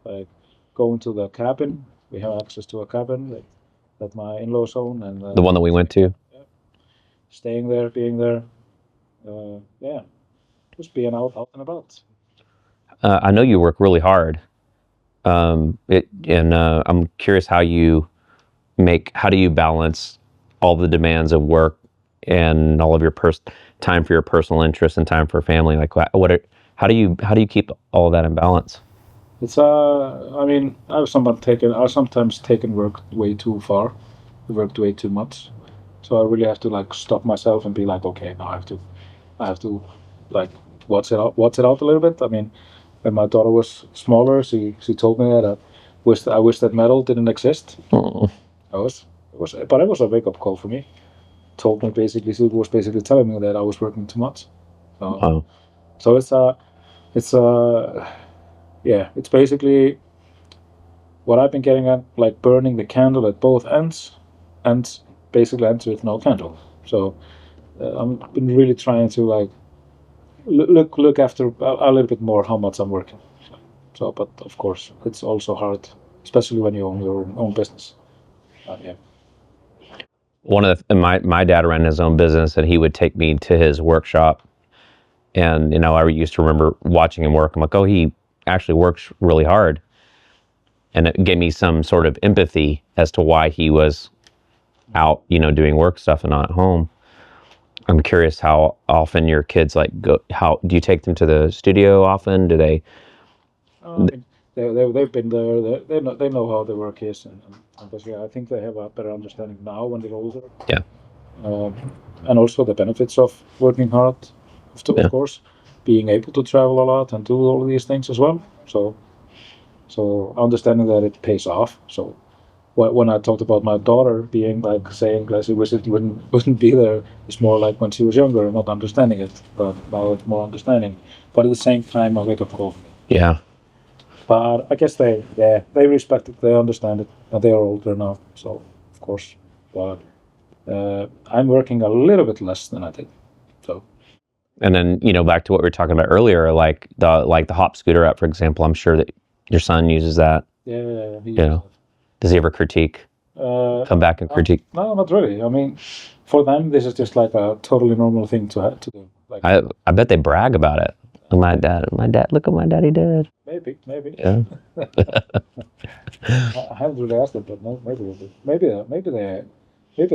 like going to the cabin. We have access to a cabin that my in-laws own, and the one that we went to. Yeah, staying there, being there, yeah, just being out and about. I know you work really hard. I'm curious how do you balance all the demands of work and all of your time for your personal interests and time for family? Like, how do you keep all of that in balance? It's I mean, I've sometimes taken work way too far, worked way too much. So I really have to like stop myself and be like, okay, now I have to like watch it out a little bit. I mean, when my daughter was smaller, she told me that I wish that metal didn't exist. Oh. But it was a wake up call for me. Told me basically, she was basically telling me that I was working too much. So, Oh. so it's yeah, it's basically what I've been getting at, like burning the candle at both ends, and basically ends with no candle. So I've been really trying to like look after a little bit more how much I'm working. So, but of course, it's also hard, especially when you own your own business. Yeah. My dad ran his own business, and he would take me to his workshop, and I used to remember watching him work. I'm like, oh, he actually works really hard, and it gave me some sort of empathy as to why he was out, doing work stuff and not at home. I'm curious how often your kids go. How do you take them to the studio often? Do they? They've been there. They know how the work is, and basically I think they have a better understanding now when they're older. Yeah. And also the benefits of working hard, of course, being able to travel a lot and do all of these things as well. So understanding that it pays off. So when I talked about my daughter being like saying she wish it wouldn't be there, it's more like when she was younger and not understanding it, but now it's more understanding. But at the same time, a wake up call. Yeah. But I guess they respect it, they understand it, and they are older now, so of course. But I'm working a little bit less than I did. So. And then back to what we were talking about earlier, like the hop scooter app, for example. I'm sure that your son uses that. Yeah. Does he ever critique? Come back and critique? No, not really. I mean, for them, this is just like a totally normal thing to do. Like, I bet they brag about it. My dad, look what my daddy did. Maybe. Yeah. I haven't really asked them, but no, maybe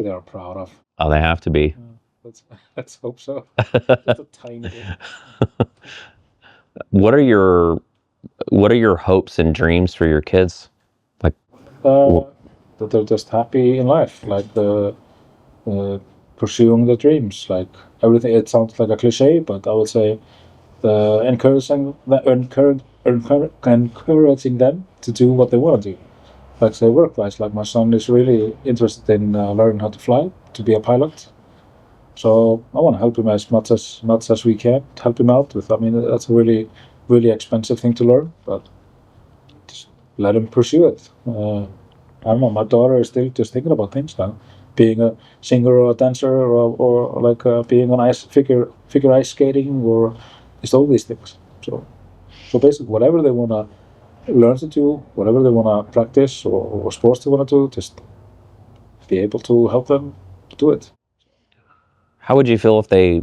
they are proud of. Oh, they have to be. Let's hope so. Just a tiny bit. What are your hopes and dreams for your kids? Like that they're just happy in life, like pursuing their dreams, like everything. It sounds like a cliche, but I would say encouraging them to do what they want to do. Like say work-wise, like my son is really interested in learning how to fly, to be a pilot. So I want to help him as much as we can, help him out with. I mean, that's a really, really expensive thing to learn, but just let him pursue it. I don't know, my daughter is still just thinking about things now, being a singer or a dancer or like being on figure ice skating or just all these things. So basically, whatever they want to learn to do, whatever they want to practice or sports they want to do, just be able to help them do it. How would you feel if they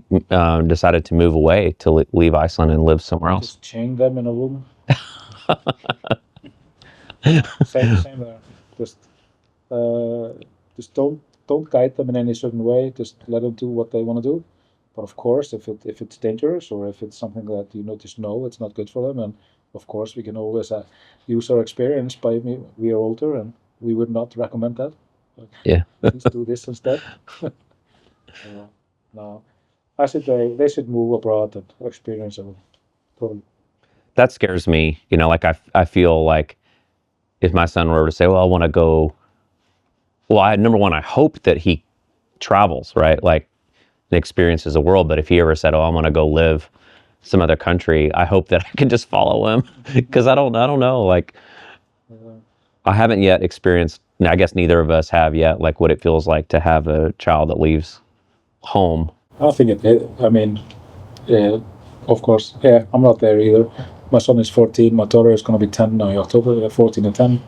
decided to move away, to leave Iceland and live somewhere else? Just chain them in a room. Same there. Just don't guide them in any certain way. Just let them do what they want to do. But of course, if it's dangerous or if it's something that just know it's not good for them, and of course we can always use our experience. We are older and we would not recommend that. Yeah. Please do this instead. No, I said they should move abroad and experience it. Totally. That scares me. Like I feel like if my son were to say, well, I want to go, well, number one, I hope that he travels, right? Like and experiences the world. But if he ever said, oh, I want to go live some other country, I hope that I can just follow him because I don't know. Like I haven't yet experienced, I guess neither of us have yet, like what it feels like to have a child that leaves home. I think of course, I'm not there either. My son is 14, my daughter is going to be 10 now in October, 14 and 10.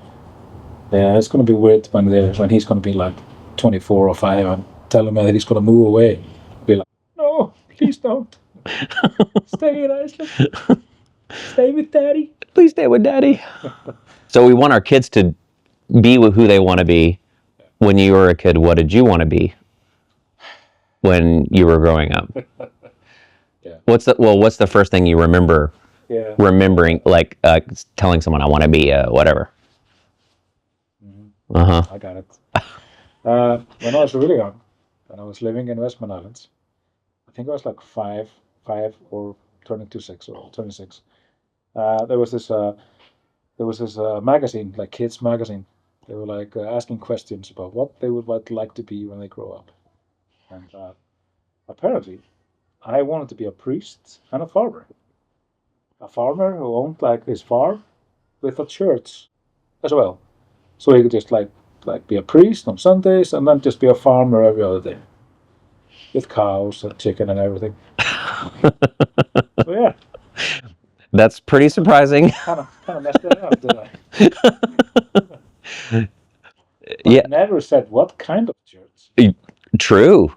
Yeah, it's going to be weird when he's going to be like 24 or 5 and tell him that he's going to move away. Be like, no, please don't. Stay in Iceland. Stay with daddy. Please stay with daddy. So we want our kids to be who they want to be. When you were a kid, what did you want to be when you were growing up? Yeah. What's the first thing you remember remembering, like telling someone I want to be whatever? I got it. When I was really young, when I was living in Westman Islands, I think I was like five or turning to 6 or 26. There was this magazine, like kids magazine. They were like asking questions about what they would like to be when they grow up. And apparently, I wanted to be a priest and a farmer. A farmer who owned like his farm with a church as well. So he could just like be a priest on Sundays and then just be a farmer every other day. With cows and chicken and everything. So yeah. That's pretty surprising. Kind of messed that up, did I? Yeah. Never said what kind of church. True.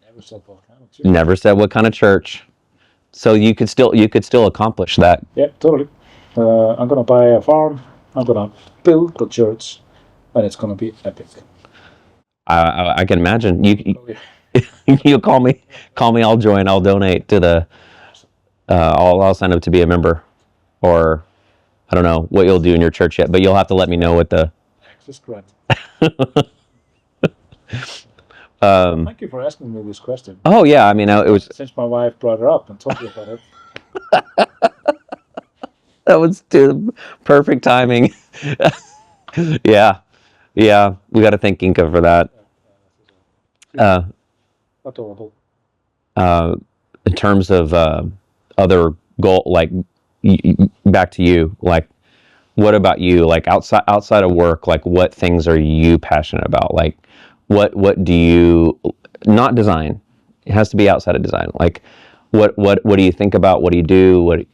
Never said what kind of church. Never said what kind of church. So you could still accomplish that. Yeah, totally. I'm gonna buy a farm. I'm gonna build the church, and it's gonna be epic. I can imagine. You call me. I'll join. I'll donate to the. I'll sign up to be a member, or I don't know what you'll do in your church yet, but you'll have to let me know what the. Access grant. Thank you for asking me this question. Oh yeah, I mean it was. Since my wife brought her up and told me about it. That was perfect timing. Yeah, we got to thank Inca for that. Adorable. In terms of other goal, like back to you, like what about you? Like outside of work, like what things are you passionate about? Like what do you not design? It has to be outside of design. Like what do you think about? What do you do? What?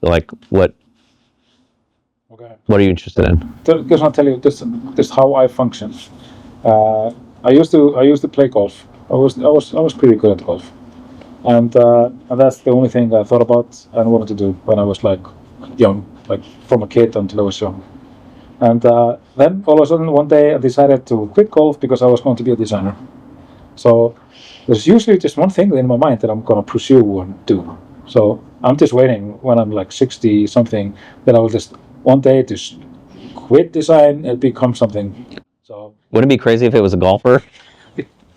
Okay. What are you interested in? Just want to tell you this how I function. I used to play golf. I was pretty good at golf, and that's the only thing I thought about and wanted to do when I was like young, like from a kid until I was young. And then all of a sudden one day I decided to quit golf because I was going to be a designer. So there's usually just one thing in my mind that I'm going to pursue and do. So I'm just waiting when I'm like 60 something that I will just one day just quit design and become something. So wouldn't it be crazy if it was a golfer?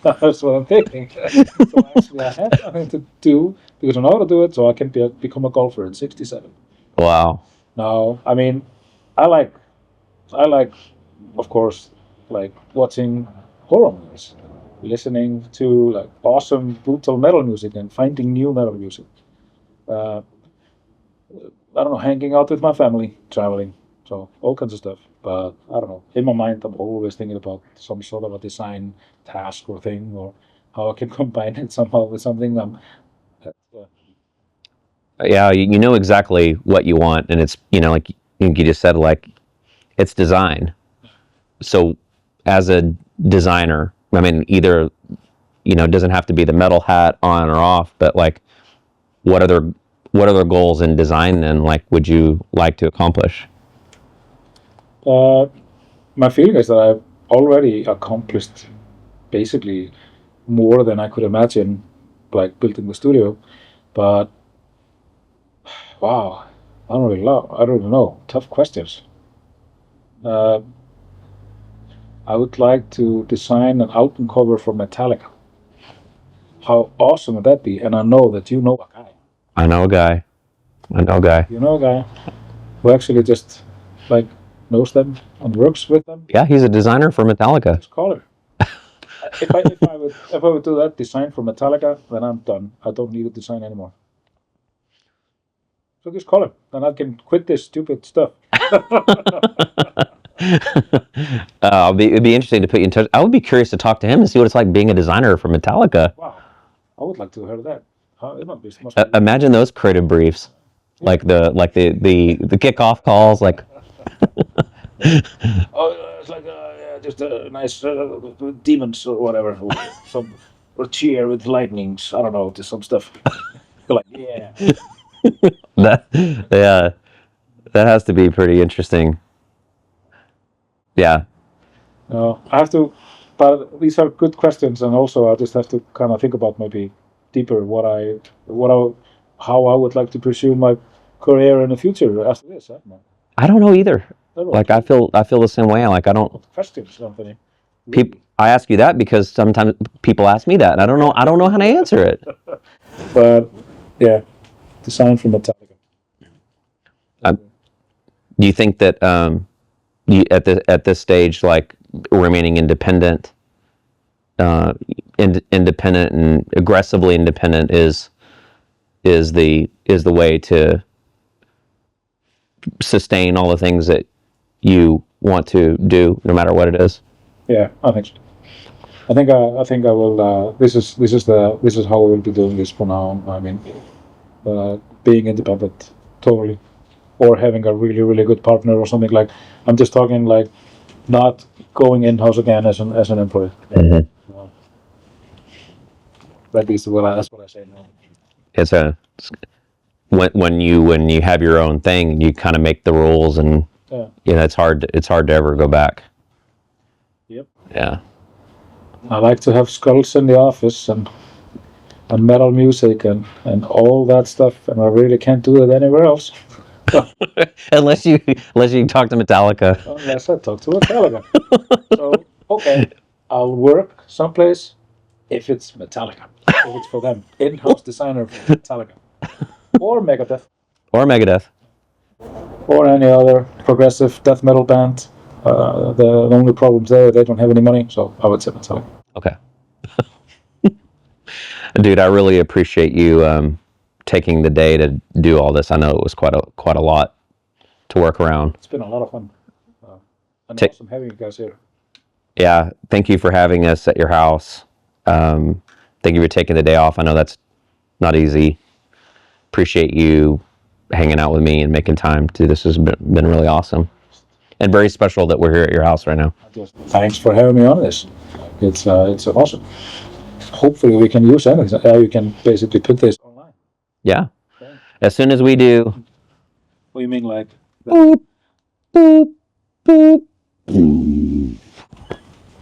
That's what I'm thinking. So actually I have something to do because I know how to do it, so I can become a golfer at 67. Wow. No, I mean, I like, of course, like watching horror movies, listening to like awesome brutal metal music and finding new metal music. I don't know, hanging out with my family, traveling, so all kinds of stuff. But I don't know, in my mind, I'm always thinking about some sort of a design task or thing, or how I can combine it somehow with something. Yeah, you know exactly what you want, and it's like you just said, like it's design. So as a designer, I mean, either it doesn't have to be the metal hat on or off, but like what other goals in design then like would you like to accomplish? My feeling is that I've already accomplished basically more than I could imagine, like building the studio. But wow, I don't really know. Tough questions. I would like to design an album cover for Metallica. How awesome would that be? And I know that you know a guy. I know a guy. You know a guy who actually just like knows them and works with them. Yeah, he's a designer for Metallica. Just call her. If I would do that design for Metallica, then I'm done. I don't need to design anymore. So just call him, and I can quit this stupid stuff. It'd be interesting to put you in touch. I would be curious to talk to him and see what it's like being a designer for Metallica. Wow, I would like to hear that. It must be. Imagine those creative briefs, yeah. like the kickoff calls, like. Oh, it's like just a nice demons or whatever, or cheer with lightnings. I don't know, just some stuff. Like yeah. Yeah. That has to be pretty interesting. Yeah. I have to, but these are good questions, and also I just have to kind of think about maybe deeper how I would like to pursue my career in the future after this. I don't know either. Like I feel the same way. Like I don't. Questions, Anthony. I ask you that because sometimes people ask me that, and I don't know how to answer it. But yeah, design from Metallica. Do you think that you at this stage, like remaining independent, independent and aggressively independent is the way to sustain all the things that you want to do, no matter what it is? Yeah, I think so. I think I will. This is how we will be doing this for now. I mean, being independent totally, or having a really good partner or something like. I'm just talking like not going in-house again as an employee. Mm-hmm. That is that's what I say now. It's when you have your own thing, you kind of make the rules, and it's hard to ever go back. Yep. Yeah. I like to have skulls in the office and metal music and all that stuff, and I really can't do it anywhere else. unless you talk to Metallica. Unless I talk to Metallica. So okay, I'll work someplace if it's Metallica. If it's for them, in-house designer for Metallica, or Megadeth, or any other progressive death metal band. The only problem there, they don't have any money, so I would say Metallica. Okay. Dude, I really appreciate you taking the day to do all this. I know it was quite a lot to work around. It's been a lot of fun. And awesome having you guys here. Yeah, thank you for having us at your house. Thank you for taking the day off. I know that's not easy. Appreciate you hanging out with me and making time to this. Has been really awesome. And very special that we're here at your house right now. Thanks for having me on this. It's awesome. Hopefully we can use anything. You can basically put this online. Yeah. Okay. As soon as we do. What do you mean, like? Boop, boop, boop.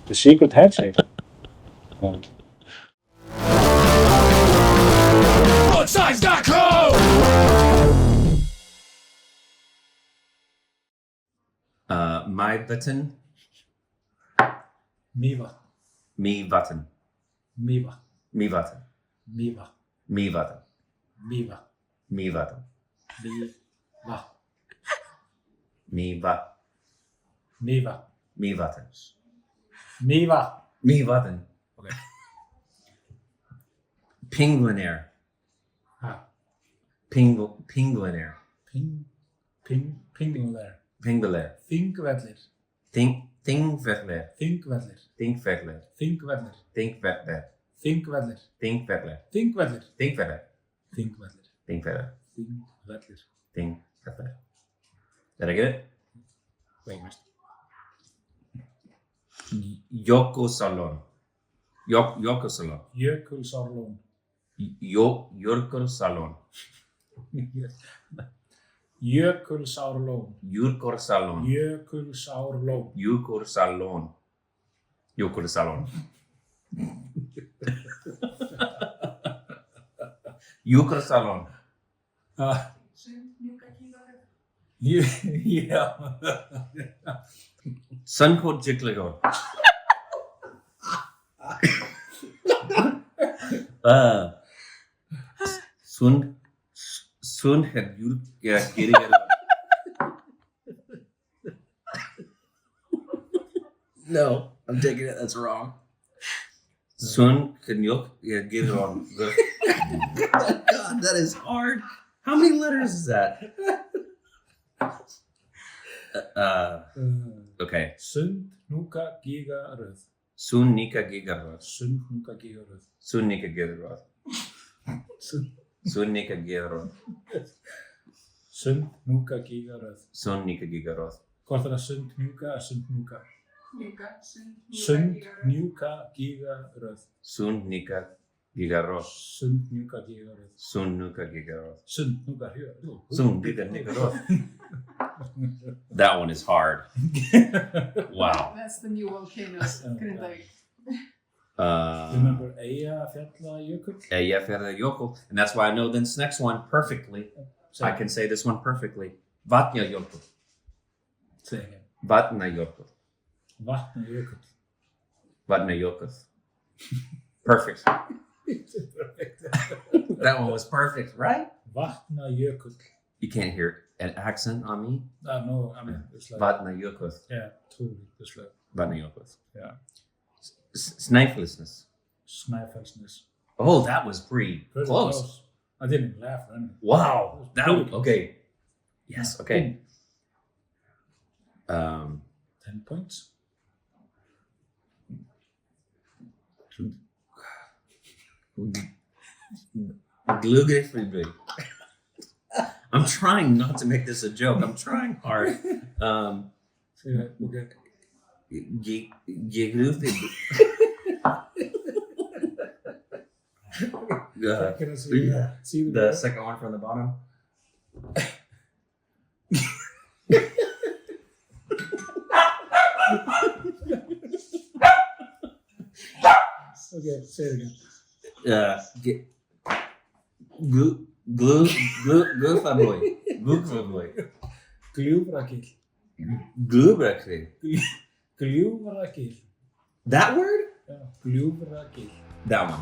The secret handshake. Funsize.com. My button. Miva. Me button. Miva. Me button. Miva. Me button. Miva. Me button. Miva. Me but. Miva. Me button. Miva. Me button. Okay. Penguinair. Penguinair. Penguinair. Penguinair. Þingvellir. Þingvellir. Þingvellir. Þingvellir. Þingvellir. Þingvellir. Þingvellir. Þingvellir. Þingvellir. Þingvellir. Þingvellir. Þingvellir. Þingvellir. Þingvellir. Did I get it? Wait, missed. Jökulsárlón. Jökulsárlón. Jökulsárlón. Jökulsárlón. Jökulsárlón. Jökulsárlón. Jökulsárlón. Jökulsárlón. Jökulsárlón. Jökulsárlón. Yeah. Sunkot Jigglegor. Sun had you getting it. No, I'm taking it. That's wrong. Sun can you get it on. God, that is hard. How many letters is that? Okay. Sund núka giga röð. Sun nika gigaröð. Sund núka giga röð. Sun nika gigaröð. Sun nika gigaröð. Sund núka giga röð. Sun nika gigaröð. Hvort er það sund núka eða sund núka? Núka, Sund núka giga röð. Sun nika Gigaroth. Sundnuka Gigaroth. That one is hard. Wow. That's the new volcanoes. Remember Eyjafjallajökull? Eyjafjallajökull. And that's why I know this next one perfectly. I can say this one perfectly. Vatnajökull. Say again. Vatnajökull. Vatnajökull. Vatnajökull. Perfect. Perfect. That one was perfect, right? Vatnajökull. You can't hear an accent on me. No, I mean it's like Vatnajökull. yeah, totally. It's like Vatnajökull. yeah. Snæfellsnes. Snæfellsnes. Oh, that was pretty close. I didn't laugh or anything. Wow. That pretty was close. okay. Yes. Okay. 10 points. Gluggerfribri. I'm trying not to make this a joke. I'm trying hard. Okay. Can I see The second one from the bottom. Okay, say it again. Glufaboy. Gljúfrakill. Glubrakli. Gljúfrakill. That word? Yeah, Gljúfrakill. That one.